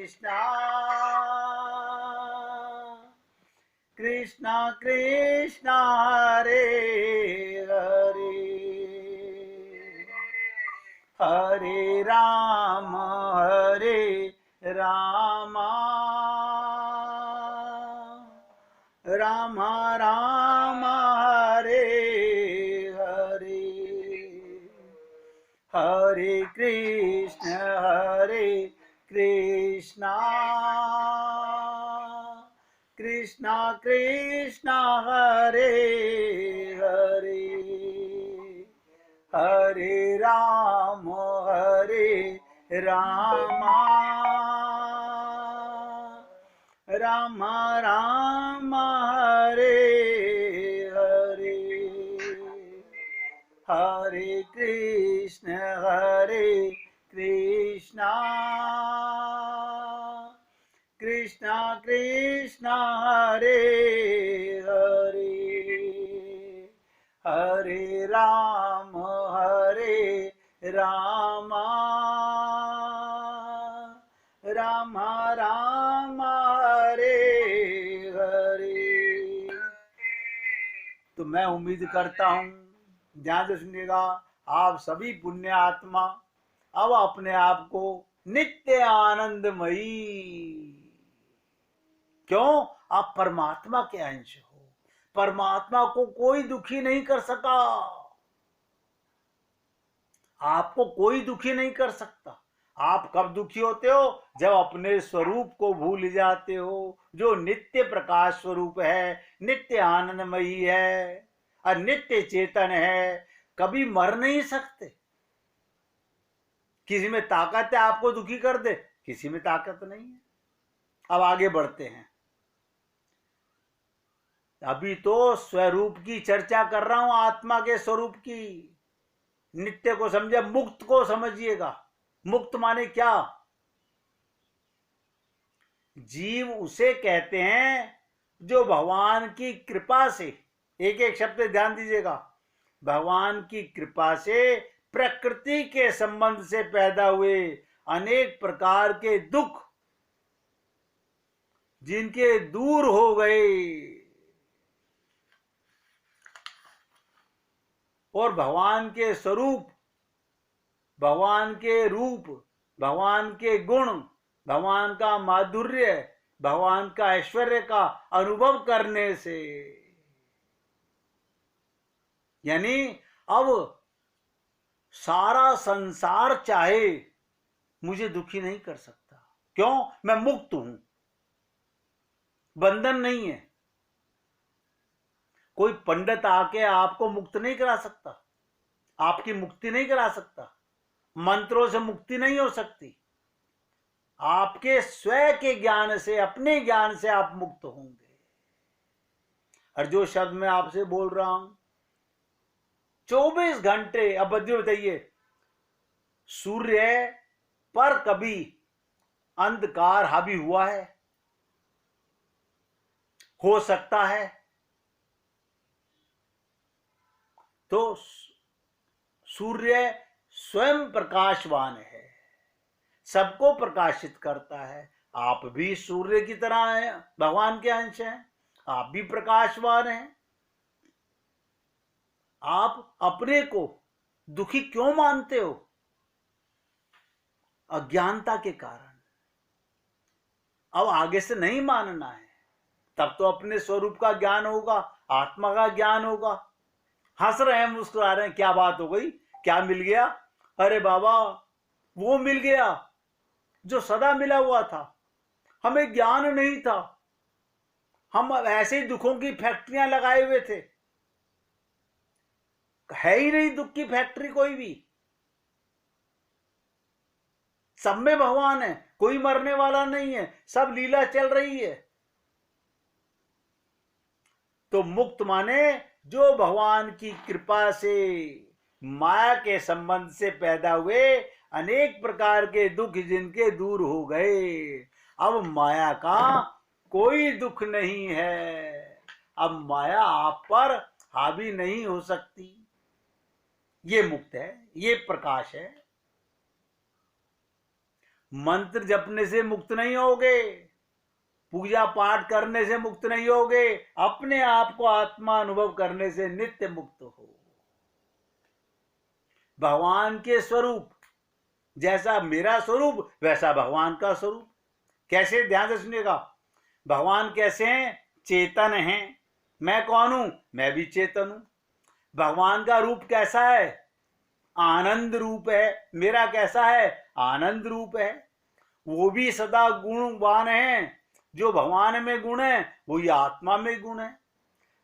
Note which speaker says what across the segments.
Speaker 1: कृष्णा कृष्णा कृष्णा हरे हरे हरे राम राम राम हरे हरे हरे कृष्णा कृष्णा कृष्णा हरे हरे हरे राम राम राम हरे हरे हरे कृष्णा कृष्णा कृष्णा हरे हरे हरे राम राम राम राम हरे हरे। तो मैं उम्मीद करता हूं ध्यान से सुनिएगा, आप सभी पुण्य आत्मा अब अपने आप को नित्य आनंदमयी, क्यों, आप परमात्मा के अंश हो। परमात्मा को कोई दुखी नहीं कर सका, आपको कोई दुखी नहीं कर सकता। आप कब दुखी होते हो? जब अपने स्वरूप को भूल जाते हो, जो नित्य प्रकाश स्वरूप है, नित्य आनंदमयी है और नित्य चेतन है, कभी मर नहीं सकते। किसी में ताकत है आपको दुखी कर दे? किसी में ताकत नहीं है। अब आगे बढ़ते हैं। अभी तो स्वरूप की चर्चा कर रहा हूं, आत्मा के स्वरूप की। नित्य को समझे, मुक्त को समझिएगा। मुक्त माने क्या? जीव उसे कहते हैं जो भगवान की कृपा से, एक एक शब्द ध्यान दीजिएगा, भगवान की कृपा से प्रकृति के संबंध से पैदा हुए अनेक प्रकार के दुख जिनके दूर हो गए और भगवान के स्वरूप, भगवान के रूप, भगवान के गुण, भगवान का माधुर्य, भगवान का ऐश्वर्य का अनुभव करने से, यानी अब सारा संसार चाहे मुझे दुखी नहीं कर सकता। क्यों? मैं मुक्त हूं, बंधन नहीं है। कोई पंडित आके आपको मुक्त नहीं करा सकता, आपकी मुक्ति नहीं करा सकता, मंत्रों से मुक्ति नहीं हो सकती। आपके स्वयं के ज्ञान से, अपने ज्ञान से आप मुक्त होंगे। और जो शब्द मैं आपसे बोल रहा हूं, 24 घंटे, अब बताइए, सूर्य पर कभी अंधकार हावी हुआ है? हो सकता है। तो सूर्य स्वयं प्रकाशवान है, सबको प्रकाशित करता है। आप भी सूर्य की तरह हैं, भगवान के अंश हैं, आप भी प्रकाशवान हैं। आप अपने को दुखी क्यों मानते हो? अज्ञानता के कारण। अब आगे से नहीं मानना है, तब तो अपने स्वरूप का ज्ञान होगा, आत्मा का ज्ञान होगा। हंस रहे हैं, मुस्कुरा रहे हैं, क्या बात हो गई, क्या मिल गया? अरे बाबा, वो मिल गया जो सदा मिला हुआ था। हमें ज्ञान नहीं था, हम ऐसे ही दुखों की फैक्ट्रियां लगाए हुए थे। है ही नहीं दुख की फैक्ट्री कोई भी। सब में भगवान है, कोई मरने वाला नहीं है, सब लीला चल रही है। तो मुक्त माने जो भगवान की कृपा से, माया के संबंध से पैदा हुए अनेक प्रकार के दुख जिनके दूर हो गए। अब माया का कोई दुख नहीं है, अब माया आप पर हावी नहीं हो सकती। ये मुक्त है, ये प्रकाश है। मंत्र जपने से मुक्त नहीं होगे, पूजा पाठ करने से मुक्त नहीं होगे, अपने आप को आत्मा अनुभव करने से नित्य मुक्त हो। भगवान के स्वरूप, जैसा मेरा स्वरूप वैसा भगवान का स्वरूप। कैसे, ध्यान से सुनिएगा। भगवान कैसे हैं? चेतन हैं। मैं कौन हूं? मैं भी चेतन हूं। भगवान का रूप कैसा है? आनंद रूप है। मेरा कैसा है? आनंद रूप है। वो भी सदा गुणवान है। जो भगवान में गुण है वही आत्मा में गुण है।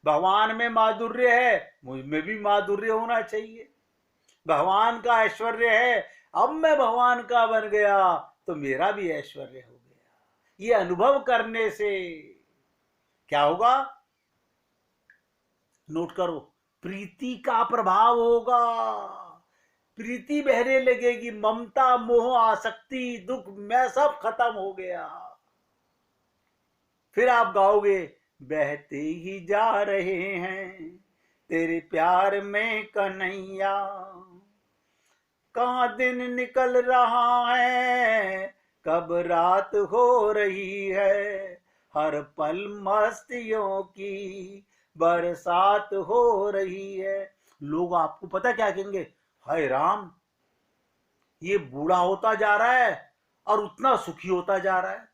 Speaker 1: भगवान में माधुर्य है, मुझ में भी माधुर्य होना चाहिए। भगवान का ऐश्वर्य है, अब मैं भगवान का बन गया तो मेरा भी ऐश्वर्य हो गया। ये अनुभव करने से क्या होगा? नोट करो, प्रीति का प्रभाव होगा। प्रीति बहने लगेगी, ममता मोह आसक्ति दुख मैं सब खत्म हो गया। फिर आप गाओगे, बहते ही जा रहे हैं तेरे प्यार में कन्हैया, कहाँ दिन निकल रहा है कब रात हो रही है, हर पल मस्तियों की बरसात हो रही है। लोग आपको पता क्या कहेंगे? हाय राम, ये बूढ़ा होता जा रहा है और उतना सुखी होता जा रहा है।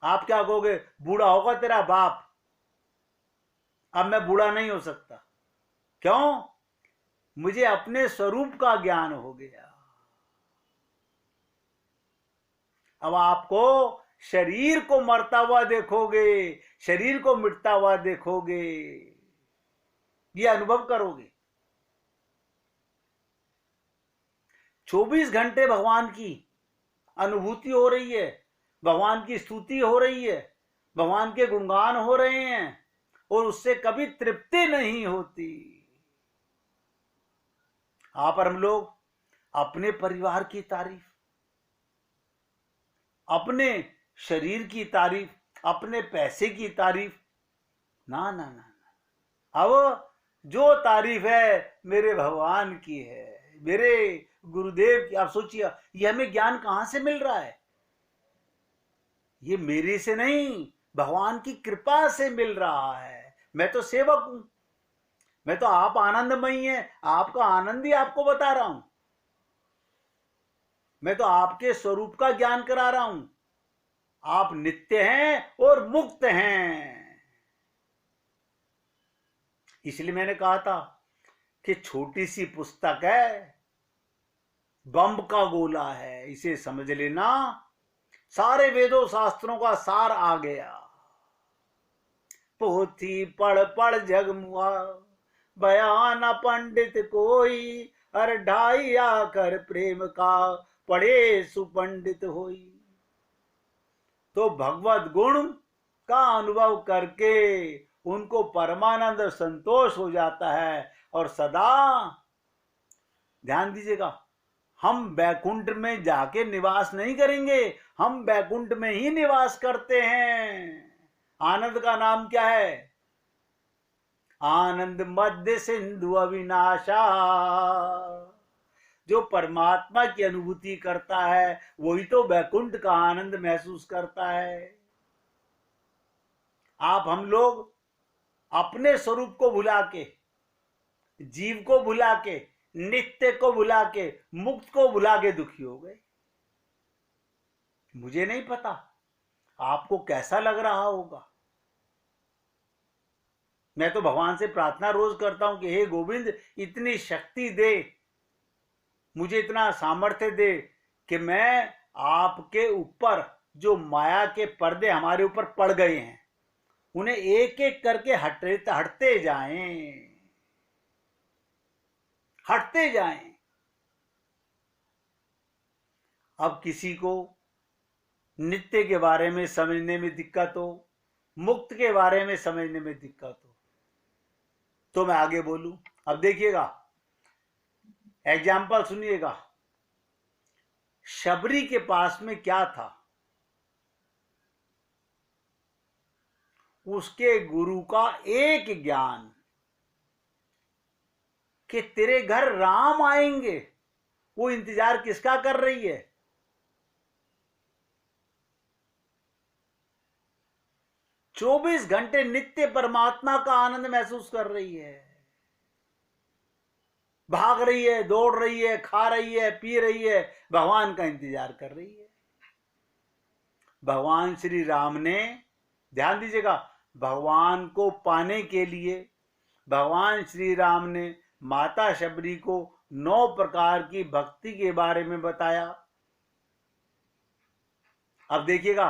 Speaker 1: आप क्या कहोगे? बूढ़ा होगा तेरा बाप, अब मैं बूढ़ा नहीं हो सकता। क्यों? मुझे अपने स्वरूप का ज्ञान हो गया। अब आपको शरीर को मरता हुआ देखोगे, शरीर को मिटता हुआ देखोगे, ये अनुभव करोगे। 24 घंटे भगवान की अनुभूति हो रही है, भगवान की स्तुति हो रही है, भगवान के गुणगान हो रहे हैं और उससे कभी तृप्ति नहीं होती। पर हम लोग अपने परिवार की तारीफ, अपने शरीर की तारीफ, अपने पैसे की तारीफ, ना ना ना ना। अब जो तारीफ है मेरे भगवान की है, मेरे गुरुदेव की। आप सोचिए, ये हमें ज्ञान कहां से मिल रहा है? ये मेरे से नहीं, भगवान की कृपा से मिल रहा है। मैं तो सेवक हूं, मैं तो आप आनंदमयी हैं, आपका आनंद ही आपको बता रहा हूं। मैं तो आपके स्वरूप का ज्ञान करा रहा हूं। आप नित्य हैं और मुक्त हैं। इसलिए मैंने कहा था कि छोटी सी पुस्तक है, बम का गोला है, इसे समझ लेना, सारे वेदों शास्त्रों का सार आ गया। पोथी पढ़ पढ़ जगमुआ, बयान पंडित कोई, हर ढाई आकर प्रेम का पढ़े सुपंडित होई। तो भगवत गुण का अनुभव करके उनको परमानंद और संतोष हो जाता है। और सदा ध्यान दीजिएगा, हम बैकुंठ में जाके निवास नहीं करेंगे, हम बैकुंठ में ही निवास करते हैं। आनंद का नाम क्या है? आनंद मध्य सिंधु अविनाशा। जो परमात्मा की अनुभूति करता है वही तो बैकुंठ का आनंद महसूस करता है। हम लोग अपने स्वरूप को भुला के, जीव को भुला के, नित्य को भुला के, मुक्त को भुला के दुखी हो गए। मुझे नहीं पता आपको कैसा लग रहा होगा। मैं तो भगवान से प्रार्थना रोज करता हूं कि हे गोविंद, इतनी शक्ति दे, मुझे इतना सामर्थ्य दे कि मैं आपके ऊपर जो माया के पर्दे हमारे ऊपर पड़ गए हैं उन्हें एक एक करके हटते जाएं, हटते जाएं। अब किसी को नित्य के बारे में समझने में दिक्कत हो, मुक्त के बारे में समझने में दिक्कत हो, तो मैं आगे बोलूं। अब देखिएगा, एग्जाम्पल सुनिएगा। शबरी के पास में क्या था? उसके गुरु का एक ज्ञान कि तेरे घर राम आएंगे। वो इंतजार किसका कर रही है? 24 घंटे नित्य परमात्मा का आनंद महसूस कर रही है, भाग रही है, दौड़ रही है, खा रही है, पी रही है, भगवान का इंतजार कर रही है। भगवान श्री राम ने, ध्यान दीजिएगा, भगवान को पाने के लिए भगवान श्री राम ने माता शबरी को 9 प्रकार की भक्ति के बारे में बताया। अब देखिएगा,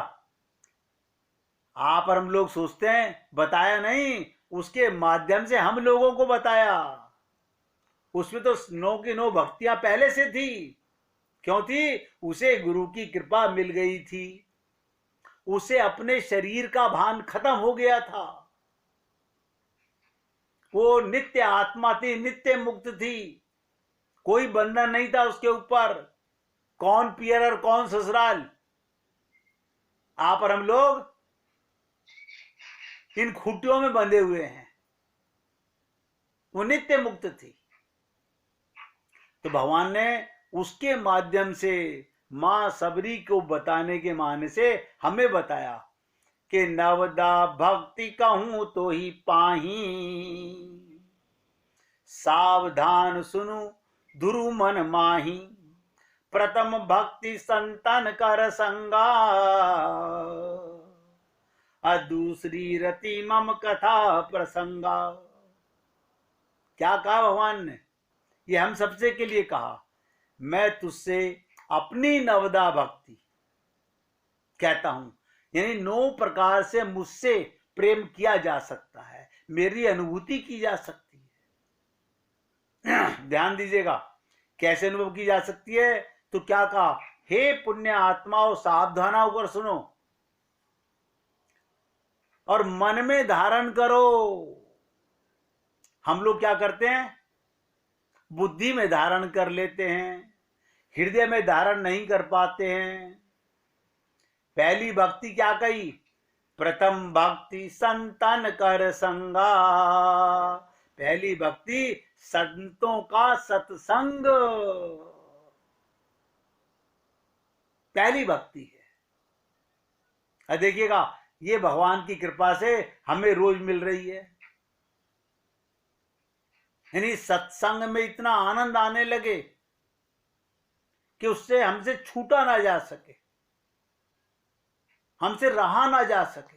Speaker 1: आप और हम लोग सोचते हैं बताया नहीं, उसके माध्यम से हम लोगों को बताया। उसमें तो 9 की 9 भक्तियां पहले से थी। क्यों थी? उसे गुरु की कृपा मिल गई थी, उसे अपने शरीर का भान खत्म हो गया था, वो नित्य आत्मा थी, नित्य मुक्त थी, कोई बंधन नहीं था उसके ऊपर। कौन पियर और कौन ससुराल, आप और हम लोग इन खूंटियों में बंधे हुए हैं। वो नित्य मुक्त थी। तो भगवान ने उसके माध्यम से मां सबरी को बताने के माने से हमें बताया कि नवदा भक्ति कहूं तो ही पाही, सावधान सुनु धुरु मन माही, प्रथम भक्ति संतन कर संगा, दूसरी रति मम कथा प्रसंगा। क्या कहा भगवान ने? ये हम सबसे के लिए कहा, मैं तुझसे अपनी नवदा भक्ति कहता हूं, यानी 9 प्रकार से मुझसे प्रेम किया जा सकता है, मेरी अनुभूति की जा सकती है। ध्यान दीजिएगा, कैसे अनुभव की जा सकती है? तो क्या कहा? हे पुण्य आत्माओं, सावधान होकर सुनो और मन में धारण करो। हम लोग क्या करते हैं? बुद्धि में धारण कर लेते हैं, हृदय में धारण नहीं कर पाते हैं। पहली भक्ति क्या कही? प्रथम भक्ति संतन कर संगा। पहली भक्ति संतों का सत्संग, पहली भक्ति है। अब देखिएगा, ये भगवान की कृपा से हमें रोज मिल रही है। यानी सत्संग में इतना आनंद आने लगे कि उससे हमसे छूटा ना जा सके, हमसे रहा ना जा सके।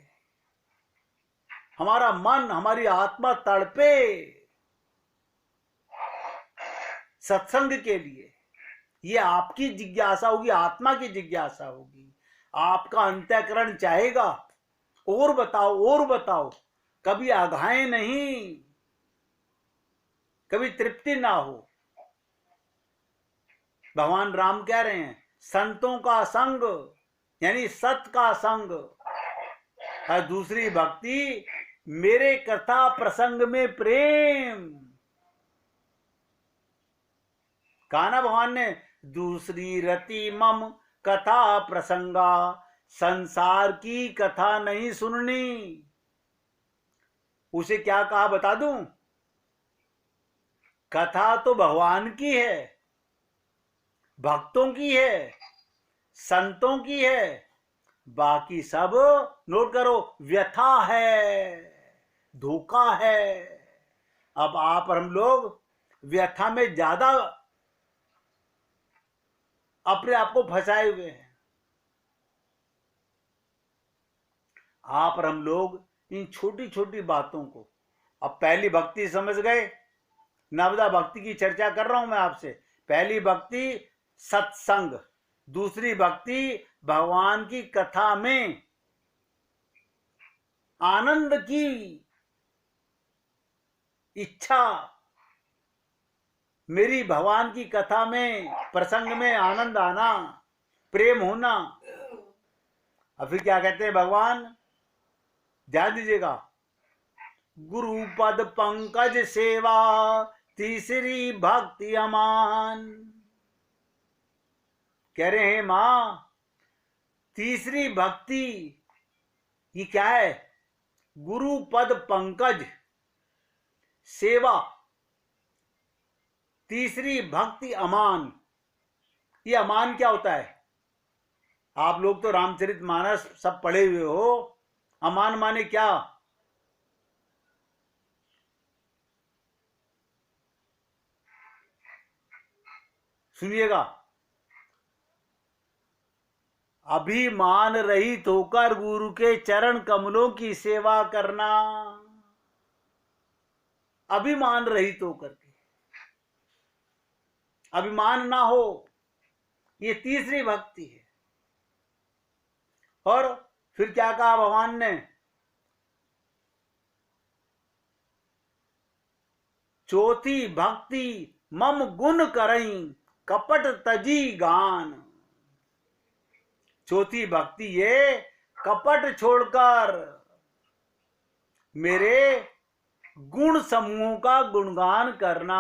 Speaker 1: हमारा मन, हमारी आत्मा तड़पे सत्संग के लिए। ये आपकी जिज्ञासा होगी, आत्मा की जिज्ञासा होगी। आपका अंतःकरण चाहेगा और बताओ और बताओ, कभी आघाएं नहीं, कभी तृप्ति ना हो। भगवान राम कह रहे हैं संतों का संग, यानी सत का संग। और दूसरी भक्ति मेरे कथा प्रसंग में प्रेम। कहा ना भगवान ने, दूसरी रति मम कथा प्रसंगा, संसार की कथा नहीं सुननी। उसे क्या कहा बता दूं? कथा तो भगवान की है, भक्तों की है, संतों की है, बाकी सब नोट करो व्यथा है, धोखा है। अब आप और हम लोग व्यथा में ज्यादा अपने आप को फंसाए हुए हैं। आप और हम लोग इन छोटी छोटी बातों को, अब पहली भक्ति समझ गए, नवदा भक्ति की चर्चा कर रहा हूं मैं आपसे। पहली भक्ति सत्संग, दूसरी भक्ति भगवान की कथा में आनंद की इच्छा, मेरी भगवान की कथा में प्रसंग में आनंद आना, प्रेम होना। अब फिर क्या कहते हैं भगवान? ध्यान दीजिएगा, गुरु पद पंकज सेवा, तीसरी भक्ति अमान। कह रहे हैं मां, तीसरी भक्ति ये क्या है? गुरु पद पंकज सेवा, तीसरी भक्ति अमान। ये अमान क्या होता है? आप लोग तो रामचरितमानस सब पढ़े हुए हो, अमान माने क्या? सुनिएगा, अभिमान रहित होकर गुरु के चरण कमलों की सेवा करना। अभिमान रहित होकर के, अभिमान ना हो, ये तीसरी भक्ति है। और फिर क्या कहा भगवान ने? चौथी भक्ति मम गुण करई कपट तजी गान। चौथी भक्ति ये कपट छोड़कर मेरे गुण समूहों का गुणगान करना।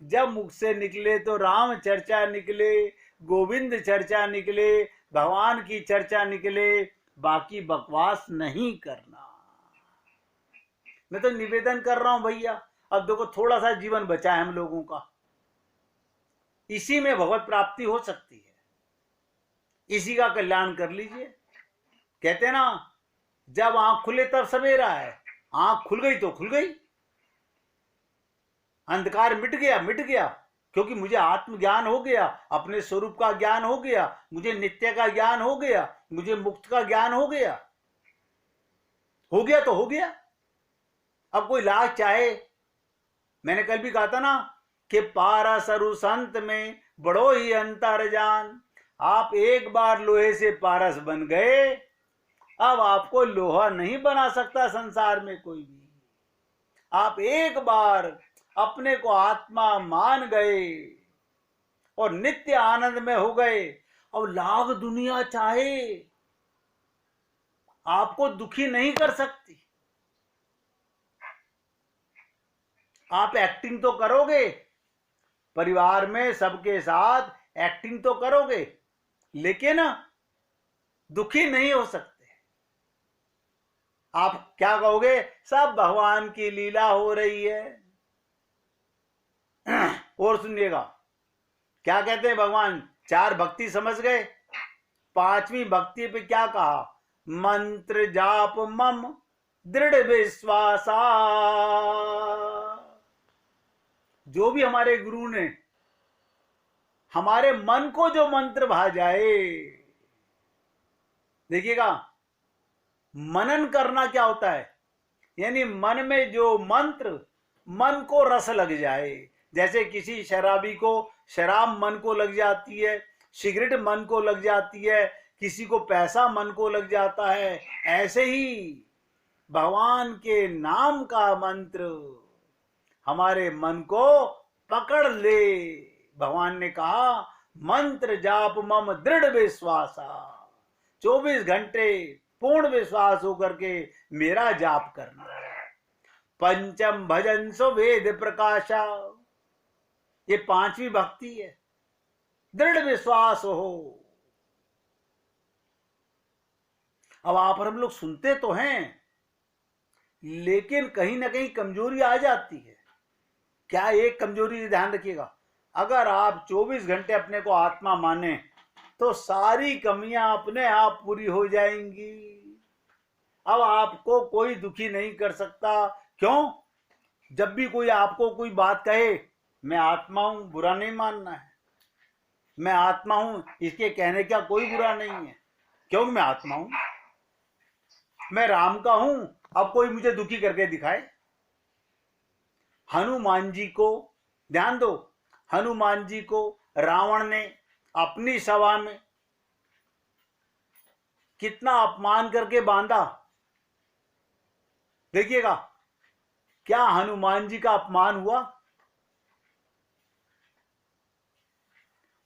Speaker 1: जब मुख से निकले तो राम चर्चा निकले, गोविंद चर्चा निकले, भगवान की चर्चा निकले, बाकी बकवास नहीं करना। मैं तो निवेदन कर रहा हूं भैया, अब देखो थोड़ा सा जीवन बचा है हम लोगों का, इसी में भगवत प्राप्ति हो सकती है, इसी का कल्याण कर लीजिए। कहते हैं ना, जब आंख खुले तब सवेरा है। आंख खुल गई तो खुल गई, अंधकार मिट गया, मिट गया, क्योंकि मुझे आत्मज्ञान हो गया, अपने स्वरूप का ज्ञान हो गया, मुझे नित्य का ज्ञान हो गया, मुझे मुक्त का ज्ञान हो गया। हो गया तो हो गया। अब कोई लाख चाहे, मैंने कल भी कहा था ना कि पारस अरु संत में बड़ो ही अंतर जान। आप एक बार लोहे से पारस बन गए, अब आपको लोहा नहीं बना सकता संसार में कोई भी। आप एक बार अपने को आत्मा मान गए और नित्य आनंद में हो गए, अब लाख दुनिया चाहे आपको दुखी नहीं कर सकती। आप एक्टिंग तो करोगे, परिवार में सबके साथ एक्टिंग तो करोगे, लेकिन दुखी नहीं हो सकते। आप क्या कहोगे? सब भगवान की लीला हो रही है। और सुनिएगा क्या कहते हैं भगवान। चार भक्ति समझ गए, पांचवी भक्ति पे क्या कहा? मंत्र जाप मम दृढ़ विश्वासा। जो भी हमारे गुरु ने हमारे मन को जो मंत्र भा जाए, देखिएगा मनन करना क्या होता है, यानी मन में जो मंत्र मन को रस लग जाए। जैसे किसी शराबी को शराब मन को लग जाती है, सिगरेट मन को लग जाती है, किसी को पैसा मन को लग जाता है, ऐसे ही भगवान के नाम का मंत्र हमारे मन को पकड़ ले। भगवान ने कहा मंत्र जाप मम दृढ़ विश्वासा। 24 घंटे पूर्ण विश्वास होकर के मेरा जाप करना। पंचम भजन सो वेद प्रकाशा, ये पांचवी भक्ति है। दृढ़ विश्वास हो। अब आप और हम लोग सुनते तो हैं, लेकिन कहीं ना कहीं कमजोरी आ जाती है। क्या एक कमजोरी ध्यान रखिएगा, अगर आप 24 घंटे अपने को आत्मा माने तो सारी कमियां अपने आप पूरी हो जाएंगी। अब आपको कोई दुखी नहीं कर सकता। क्यों? जब भी कोई आपको कोई बात कहे, मैं आत्मा हूं, बुरा नहीं मानना है। मैं आत्मा हूं, इसके कहने का कोई बुरा नहीं है, क्योंकि मैं आत्मा हूं। मैं राम का हूं, अब कोई मुझे दुखी करके दिखाए। हनुमान जी को ध्यान दो, हनुमान जी को रावण ने अपनी सभा में कितना अपमान करके बांधा। देखिएगा, क्या हनुमान जी का अपमान हुआ?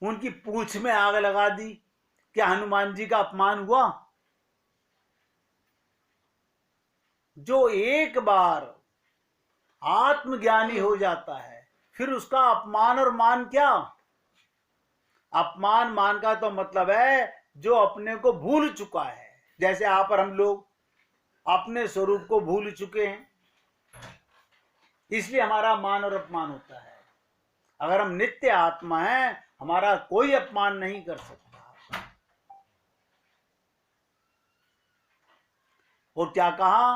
Speaker 1: उनकी पूंछ में आग लगा दी। क्या हनुमान जी का अपमान हुआ? जो एक बार आत्मज्ञानी हो जाता है, फिर उसका अपमान और मान क्या? अपमान मान का तो मतलब है जो अपने को भूल चुका है। जैसे आप और हम लोग अपने स्वरूप को भूल चुके हैं, इसलिए हमारा मान और अपमान होता है। अगर हम नित्य आत्मा हैं, हमारा कोई अपमान नहीं कर सकता। और क्या कहा,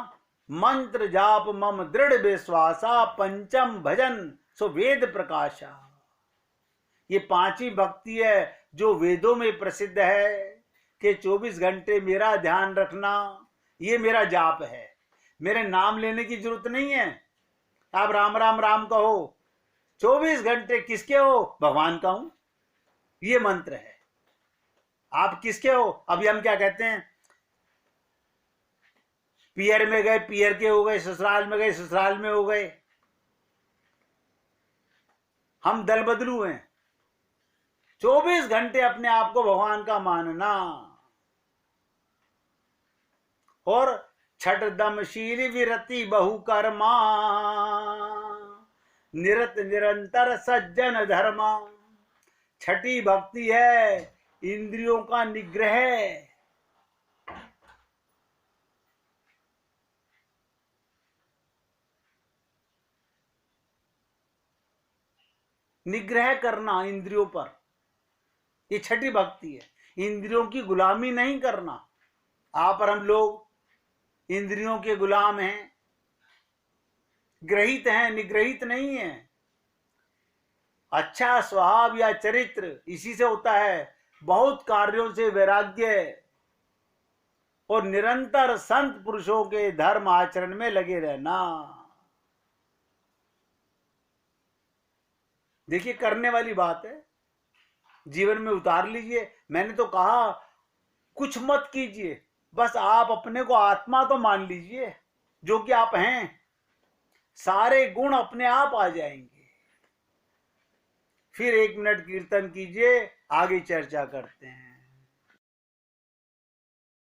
Speaker 1: मंत्र जाप मम दृढ़ विश्वासा पंचम भजन सो वेद प्रकाशा। ये पांचवी भक्ति है जो वेदों में प्रसिद्ध है कि 24 घंटे मेरा ध्यान रखना, ये मेरा जाप है। मेरे नाम लेने की जरूरत नहीं है, आप राम राम राम कहो, 24 घंटे किसके हो, भगवान का हूं, ये मंत्र है। आप किसके हो, अभी हम क्या कहते हैं, पियर में गए पियर के हो गए, ससुराल में गए ससुराल में हो गए, हम दल बदलू हैं। 24 घंटे अपने आप को भगवान का मानना। और छठ दमशील विरति बहु कर्मा निरत निरंतर सज्जन धर्मा। छठी भक्ति है इंद्रियों का निग्रह। निग्रह करना इंद्रियों पर, ये छठी भक्ति है। इंद्रियों की गुलामी नहीं करना। आप और हम लोग इंद्रियों के गुलाम हैं, ग्रहित हैं, निग्रहित नहीं है। अच्छा स्वभाव या चरित्र इसी से होता है, बहुत कार्यों से वैराग्य और निरंतर संत पुरुषों के धर्म आचरण में लगे रहना। देखिए करने वाली बात है, जीवन में उतार लीजिए। मैंने तो कहा कुछ मत कीजिए, बस आप अपने को आत्मा तो मान लीजिए जो कि आप हैं, सारे गुण अपने आप आ जाएंगे। फिर 1 मिनट कीर्तन कीजिए, आगे चर्चा करते हैं।